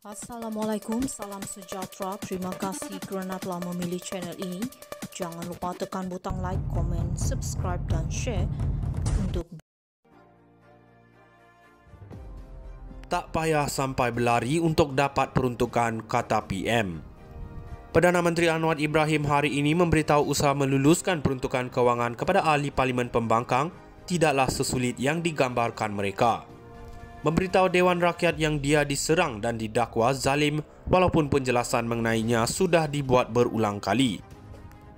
Assalamualaikum, salam sejahtera. Terima kasih kerana telah memilih channel ini. Jangan lupa tekan butang like, komen, subscribe dan share untuk tak payah sampai berlari untuk dapat peruntukan, kata PM. Perdana Menteri Anwar Ibrahim hari ini memberitahu usaha meluluskan peruntukan kewangan kepada ahli Parlimen Pembangkang tidaklah sesulit yang digambarkan mereka. Memberitahu Dewan Rakyat yang dia diserang dan didakwa zalim walaupun penjelasan mengenainya sudah dibuat berulang kali.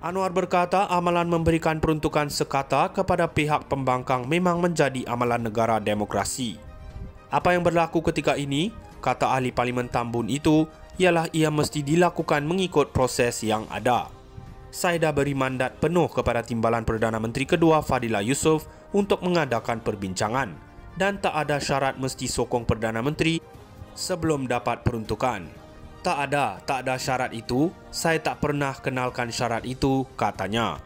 Anwar berkata amalan memberikan peruntukan sekata kepada pihak pembangkang memang menjadi amalan negara demokrasi. Apa yang berlaku ketika ini, kata ahli Parlimen Tambun itu, ialah ia mesti dilakukan mengikut proses yang ada. Saya dah beri mandat penuh kepada Timbalan Perdana Menteri kedua Fadilah Yusof untuk mengadakan perbincangan dan tak ada syarat mesti sokong Perdana Menteri sebelum dapat peruntukan. Tak ada syarat itu, saya tak pernah kenalkan syarat itu, katanya.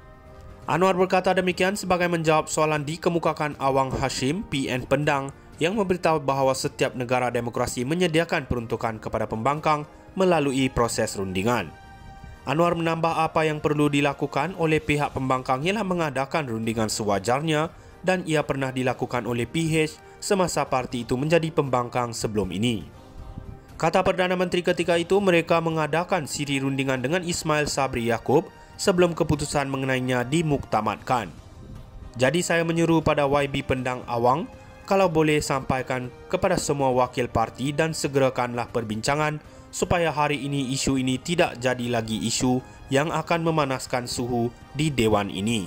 Anwar berkata demikian sebagai menjawab soalan dikemukakan Awang Hashim, PN Pendang, yang memberitahu bahawa setiap negara demokrasi menyediakan peruntukan kepada pembangkang melalui proses rundingan. Anwar menambah apa yang perlu dilakukan oleh pihak pembangkang ialah mengadakan rundingan sewajarnya dan ia pernah dilakukan oleh PH semasa parti itu menjadi pembangkang sebelum ini. Kata Perdana Menteri ketika itu mereka mengadakan siri rundingan dengan Ismail Sabri Yaakob sebelum keputusan mengenainya dimuktamadkan. Jadi saya menyuruh pada YB Pendang Awang kalau boleh sampaikan kepada semua wakil parti dan segerakanlah perbincangan supaya hari ini isu ini tidak jadi lagi isu yang akan memanaskan suhu di Dewan ini.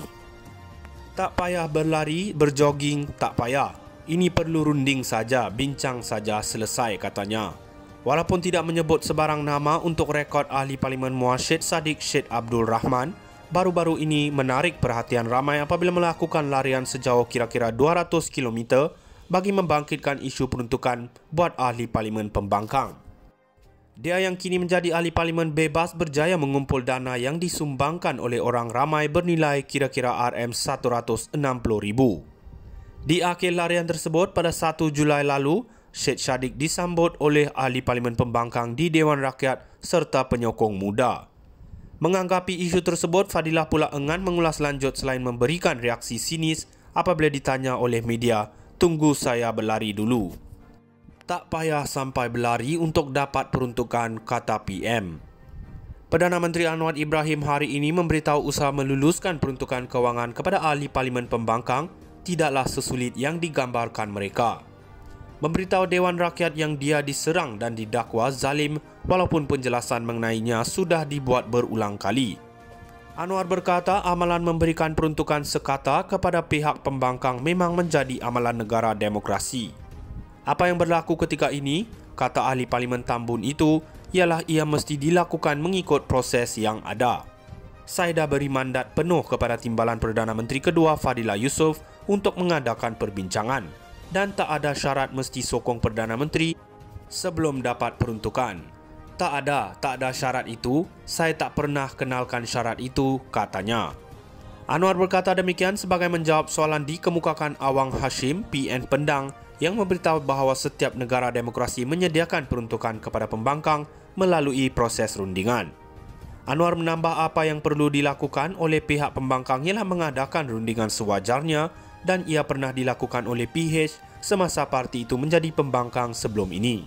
Tak payah berlari, berjoging, tak payah. Ini perlu runding saja, bincang saja, selesai, katanya. Walaupun tidak menyebut sebarang nama untuk rekod ahli Parlimen Muarsyid Sadiq Syed Abdul Rahman, baru-baru ini menarik perhatian ramai apabila melakukan larian sejauh kira-kira 200 km bagi membangkitkan isu peruntukan buat ahli Parlimen Pembangkang. Dia yang kini menjadi ahli Parlimen bebas berjaya mengumpul dana yang disumbangkan oleh orang ramai bernilai kira-kira RM160,000. Di akhir larian tersebut pada 1 Julai lalu, Syed Shadiq disambut oleh ahli Parlimen Pembangkang di Dewan Rakyat serta penyokong muda. Menganggapi isu tersebut, Fadilah pula enggan mengulas lanjut selain memberikan reaksi sinis apabila ditanya oleh media, "Tunggu saya berlari dulu." Tak payah sampai berlari untuk dapat peruntukan, kata PM. Perdana Menteri Anwar Ibrahim hari ini memberitahu usaha meluluskan peruntukan kewangan kepada ahli Parlimen Pembangkang tidaklah sesulit yang digambarkan mereka. Memberitahu Dewan Rakyat yang dia diserang dan didakwa zalim walaupun penjelasan mengenainya sudah dibuat berulang kali. Anwar berkata amalan memberikan peruntukan sekata kepada pihak pembangkang memang menjadi amalan negara demokrasi. Apa yang berlaku ketika ini, kata ahli Parlimen Tambun itu, ialah ia mesti dilakukan mengikut proses yang ada. Saya dah beri mandat penuh kepada Timbalan Perdana Menteri kedua Fadilah Yusof untuk mengadakan perbincangan dan tak ada syarat mesti sokong Perdana Menteri sebelum dapat peruntukan. Tak ada syarat itu, saya tak pernah kenalkan syarat itu, katanya. Anwar berkata demikian sebagai menjawab soalan dikemukakan Awang Hashim, PN Pendang, yang memberitahu bahawa setiap negara demokrasi menyediakan peruntukan kepada pembangkang melalui proses rundingan. Anwar menambah apa yang perlu dilakukan oleh pihak pembangkang ialah mengadakan rundingan sewajarnya dan ia pernah dilakukan oleh PH semasa parti itu menjadi pembangkang sebelum ini.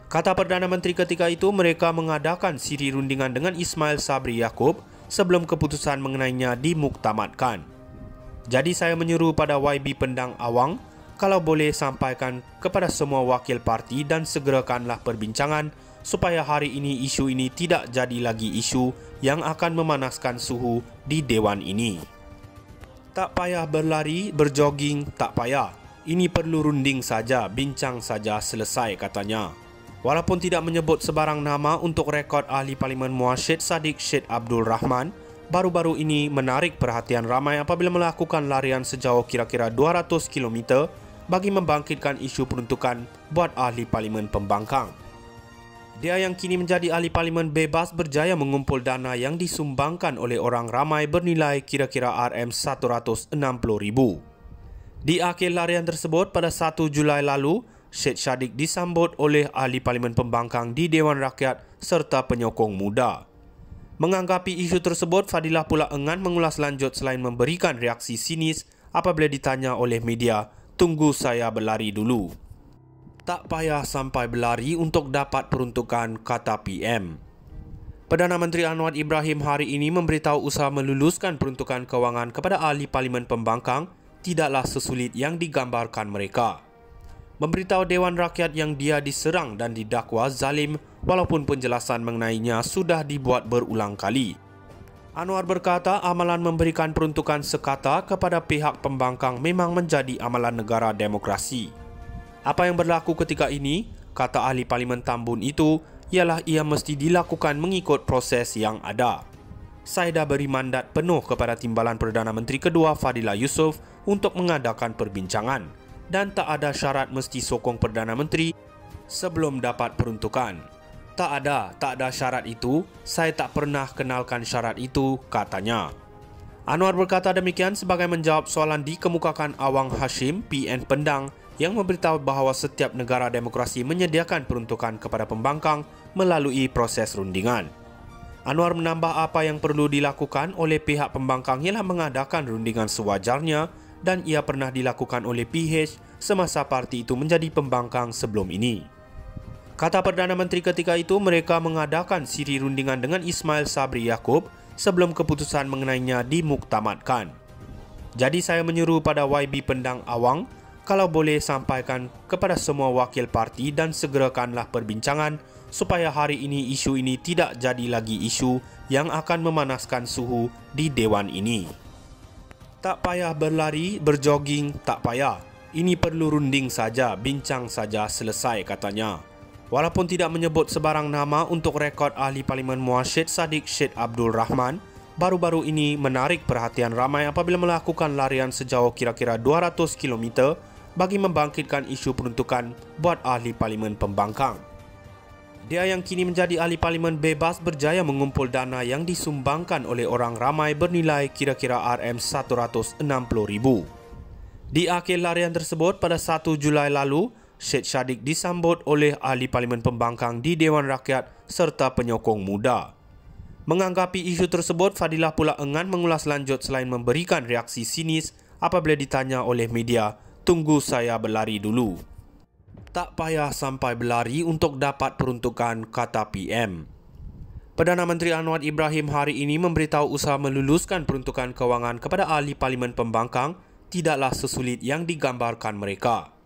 Kata Perdana Menteri ketika itu mereka mengadakan siri rundingan dengan Ismail Sabri Yaakob sebelum keputusan mengenainya dimuktamadkan. Jadi saya menyuruh pada YB Pendang Awang kalau boleh sampaikan kepada semua wakil parti dan segerakanlah perbincangan supaya hari ini isu ini tidak jadi lagi isu yang akan memanaskan suhu di Dewan ini. Tak payah berlari, berjoging, tak payah. Ini perlu runding saja, bincang saja, selesai, katanya. Walaupun tidak menyebut sebarang nama untuk rekod ahli Parlimen Muarsyid Sadiq Syed Abdul Rahman, baru-baru ini menarik perhatian ramai apabila melakukan larian sejauh kira-kira 200 km bagi membangkitkan isu peruntukan buat ahli Parlimen Pembangkang. Dia yang kini menjadi ahli Parlimen bebas berjaya mengumpul dana yang disumbangkan oleh orang ramai bernilai kira-kira RM160,000. Di akhir larian tersebut pada 1 Julai lalu, Syed Saddiq disambut oleh ahli Parlimen Pembangkang di Dewan Rakyat serta penyokong muda. Menganggapi isu tersebut, Fadilah pula enggan mengulas lanjut selain memberikan reaksi sinis apabila ditanya oleh media, "Tunggu saya berlari dulu." Tak payah sampai berlari untuk dapat peruntukan, kata PM. Perdana Menteri Anwar Ibrahim hari ini memberitahu usaha meluluskan peruntukan kewangan kepada ahli Parlimen Pembangkang tidaklah sesulit yang digambarkan mereka. Memberitahu Dewan Rakyat yang dia diserang dan didakwa zalim walaupun penjelasan mengenainya sudah dibuat berulang kali. Anwar berkata amalan memberikan peruntukan sekata kepada pihak pembangkang memang menjadi amalan negara demokrasi. Apa yang berlaku ketika ini, kata ahli Parlimen Tambun itu, ialah ia mesti dilakukan mengikut proses yang ada. Saya dah beri mandat penuh kepada Timbalan Perdana Menteri kedua Fadilah Yusof untuk mengadakan perbincangan dan tak ada syarat mesti sokong Perdana Menteri sebelum dapat peruntukan. Tak ada syarat itu, saya tak pernah kenalkan syarat itu, katanya. Anwar berkata demikian sebagai menjawab soalan dikemukakan Awang Hashim, PN Pendang, yang memberitahu bahawa setiap negara demokrasi menyediakan peruntukan kepada pembangkang melalui proses rundingan. Anwar menambah apa yang perlu dilakukan oleh pihak pembangkang ialah mengadakan rundingan sewajarnya dan ia pernah dilakukan oleh PH semasa parti itu menjadi pembangkang sebelum ini. Kata Perdana Menteri ketika itu, mereka mengadakan siri rundingan dengan Ismail Sabri Yaakob sebelum keputusan mengenainya dimuktamadkan. Jadi saya menyeru pada YB Pendang Awang, kalau boleh sampaikan kepada semua wakil parti dan segerakanlah perbincangan supaya hari ini isu ini tidak jadi lagi isu yang akan memanaskan suhu di Dewan ini. Tak payah berlari, berjoging, tak payah. Ini perlu runding saja, bincang saja, selesai, katanya. Walaupun tidak menyebut sebarang nama untuk rekod ahli Parlimen Muar Syed Saddiq Syed Abdul Rahman, baru-baru ini menarik perhatian ramai apabila melakukan larian sejauh kira-kira 200 km bagi membangkitkan isu peruntukan buat ahli Parlimen Pembangkang. Dia yang kini menjadi ahli Parlimen bebas berjaya mengumpul dana yang disumbangkan oleh orang ramai bernilai kira-kira RM160,000. Di akhir larian tersebut pada 1 Julai lalu, Syed Saddiq disambut oleh ahli Parlimen Pembangkang di Dewan Rakyat serta penyokong muda. Menganggapi isu tersebut, Fadilah pula enggan mengulas lanjut selain memberikan reaksi sinis apabila ditanya oleh media, "Tunggu saya berlari dulu." Tak payah sampai berlari untuk dapat peruntukan, kata PM. Perdana Menteri Anwar Ibrahim hari ini memberitahu usaha meluluskan peruntukan kewangan kepada ahli Parlimen Pembangkang tidaklah sesulit yang digambarkan mereka.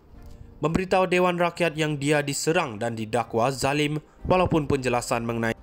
Memberitahu Dewan Rakyat yang dia diserang dan didakwa zalim walaupun penjelasan mengenai